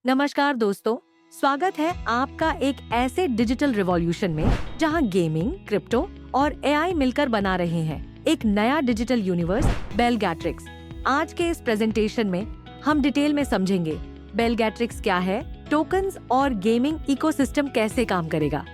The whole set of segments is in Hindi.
नमस्कार दोस्तों, स्वागत है आपका एक ऐसे डिजिटल रिवॉल्यूशन में जहां गेमिंग, क्रिप्टो और एआई मिलकर बना रहे हैं एक नया डिजिटल यूनिवर्स बेलगैट्रिक्स। आज के इस प्रेजेंटेशन में हम डिटेल में समझेंगे बेलगैट्रिक्स क्या है, टोकन्स और गेमिंग इकोसिस्टम कैसे काम करेगा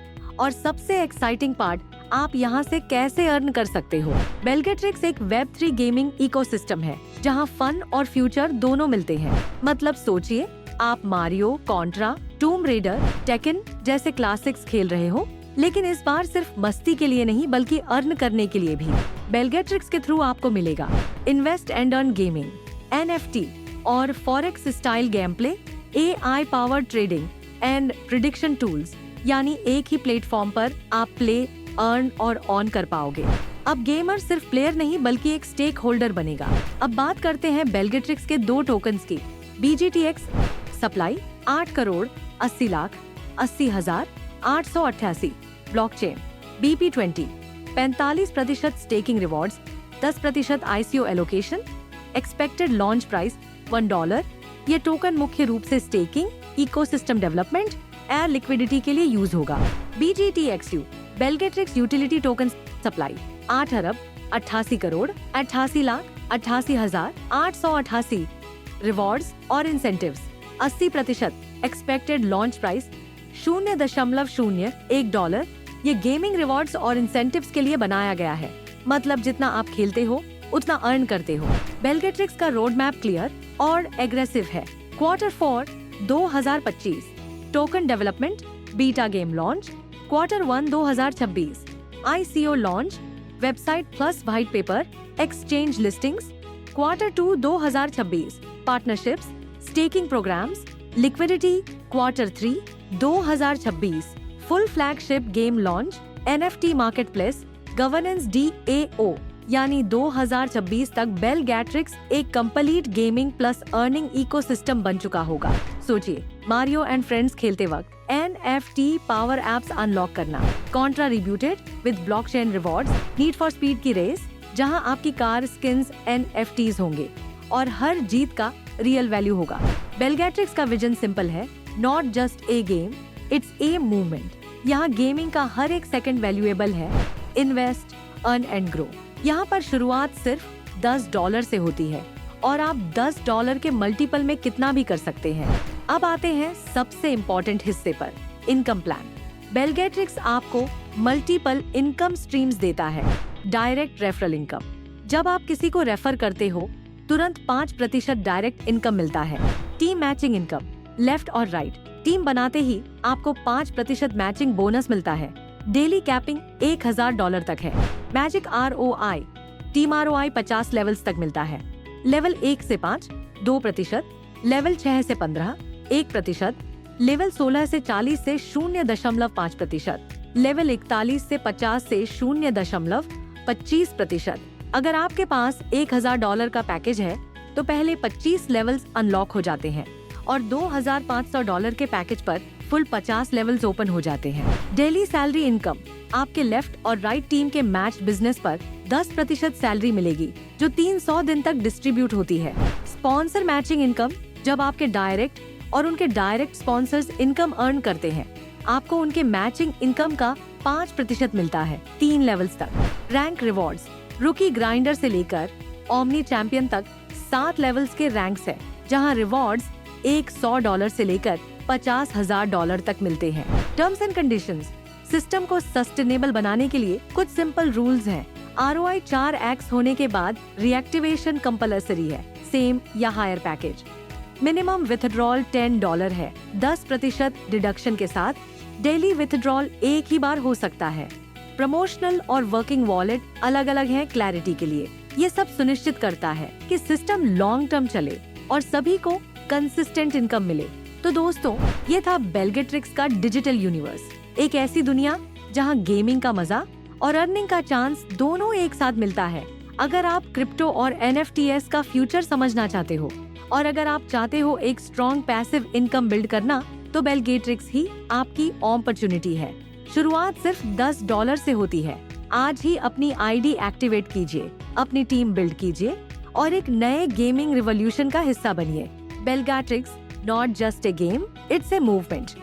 और सबसे एक्साइटिंग पार्ट, आप यहाँ से कैसे अर्न कर सकते हो। बेलगैट्रिक्स एक वेब 3 गेमिंग इकोसिस्टम है जहाँ फन और फ्यूचर दोनों मिलते हैं। मतलब सोचिए, आप मारियो, कॉन्ट्रा, टूम रेडर, टेकन जैसे क्लासिक्स खेल रहे हो, लेकिन इस बार सिर्फ मस्ती के लिए नहीं बल्कि अर्न करने के लिए भी। बेलगैट्रिक्स के थ्रू आपको मिलेगा invest and earn gaming, NFT और forex style game play, AI powered trading and prediction tools, यानी एक ही प्लेटफॉर्म पर आप प्ले, अर्न और ऑन कर पाओगे। अब गेमर सिर्फ प्लेयर नहीं बल्कि एक स्टेक होल्डर बनेगा। अब बात करते हैं बेलगैट्रिक्स के 2 टोकन्स की। BGTX supply 8 crore 80 lakh 80,888, blockchain BP20 45% staking rewards, 10% ICO allocation, expected launch price $1। ये टोकन मुख्य रूप से स्टेकिंग, इकोसिस्टम डेवलपमेंट और लिक्विडिटी के लिए यूज होगा। BGTXU बेलगैट्रिक्स यूटिलिटी टोकन सप्लाई 8 अरब 88 करोड़ 88 लाख 88,888, रिवॉर्ड्स और इंसेंटिव्स 80%, एक्सपेक्टेड लॉन्च प्राइस $0.01। ये गेमिंग रिवॉर्ड्स और इंसेंटिव्स के लिए बनाया गया है। मतलब जितना आप खेलते हो उतना अर्न करते हो। बेलगैट्रिक्स का रोड मैप क्लियर और एग्रेसिव है। Q4 2025 token development, beta game launch Q1 2026, ICO launch, website plus white paper, exchange listings Q2 2026, partnerships, staking programs, liquidity Q3 2026, full flagship game launch, NFT marketplace, governance DAO, यानी 2026 तक बेलगैट्रिक्स एक complete gaming plus earning ecosystem बन चुका होगा। सोचिए, मारियो एंड फ्रेंड्स खेलते वक्त NFT पावर एप्स अनलॉक करना, contributed with blockchain rewards, need for speed की रेस जहां आपकी कार स्किन्स NFTs होंगे और हर जीत का रियल वैल्यू होगा। बेलगैट्रिक्स का विजन सिंपल है, not just a game, it's a movement. यहाँ गेमिंग का हर एक सेकंड वैल्यूएबल है। Invest, earn and grow. यहाँ पर शुरुआत सिर्फ $10 से होती है और आप $10 के मल्टीपल में कितना भी कर सकते हैं। अब आते हैं सबसे इम्पोर्टेंट हिस्से पर, इनकम प्लान। बेलगैट्रिक्स आपको मल्टीपल इनकम स्ट्रीम्स देता है। डायरेक्ट रेफरल इनकम, जब आप किसी को रेफर करते हो तुरंत 5% डायरेक्ट इनकम मिलता है। टीम मैचिंग इनकम, लेफ्ट और राइट टीम बनाते ही आपको 5% मैचिंग बोनस मिलता है। डेली कैपिंग $1,000 तक है। Magic ROI, team ROI 50 levels तक मिलता है। लेवल 1 से 5 2%, लेवल 6 से 15 1%, लेवल 16 से 40 से 0.5%, लेवल 41 से 50 से 0.25%। अगर आपके पास $1,000 का पैकेज है तो पहले 25 लेवल्स अनलॉक हो जाते हैं और $2,500 के पैकेज पर फुल 50 लेवल्स ओपन हो जाते हैं। डेली सैलरी इनकम, आपके लेफ्ट और राइट टीम के मैच बिजनेस पर 10% सैलरी मिलेगी जो 300 दिन तक डिस्ट्रीब्यूट होती है। स्पॉन्सर मैचिंग इनकम, जब आपके डायरेक्ट और उनके डायरेक्ट स्पॉन्सर्स इनकम अर्न करते हैं, आपको उनके मैचिंग इनकम का 5% मिलता है 3 लेवल्स तक। रैंक रिवॉर्ड्स, रुकी ग्राइंडर से लेकर ओमनी चैंपियन तक 7 लेवल्स के रैंक्स है जहां रिवॉर्ड्स $100 से लेकर $50,000 तक मिलते हैं। टर्म्स एंड कंडीशंस, सिस्टम को सस्टेनेबल बनाने के लिए कुछ सिंपल रूल्स हैं। ROI 4x होने के बाद रिएक्टिवेशन कंपल्सरी है, सेम या हायर पैकेज। मिनिमम विथड्रॉल $10 है, 10% डिडक्शन के साथ। डेली विथड्रॉल एक ही बार हो सकता है। प्रमोशनल और वर्किंग वॉलेट अलग अलग है क्लैरिटी के लिए। ये सब सुनिश्चित करता है कि सिस्टम लॉन्ग टर्म चले और सभी को कंसिस्टेंट इनकम मिले। तो दोस्तों, ये था बेलगैट्रिक्स का डिजिटल यूनिवर्स, एक ऐसी दुनिया जहां गेमिंग का मजा और अर्निंग का चांस दोनों एक साथ मिलता है। अगर आप क्रिप्टो और NFTs का फ्यूचर समझना चाहते हो और अगर आप चाहते हो एक स्ट्रॉन्ग पैसिव इनकम बिल्ड करना, तो बेलगैट्रिक्स ही आपकी अपॉर्चुनिटी है। शुरुआत सिर्फ $10 से होती है। आज ही अपनी ID एक्टिवेट कीजिए, अपनी टीम बिल्ड कीजिए और एक नए गेमिंग रिवॉल्यूशन का हिस्सा बनिए। बेलगैट्रिक्स, Not just a game, it's a movement.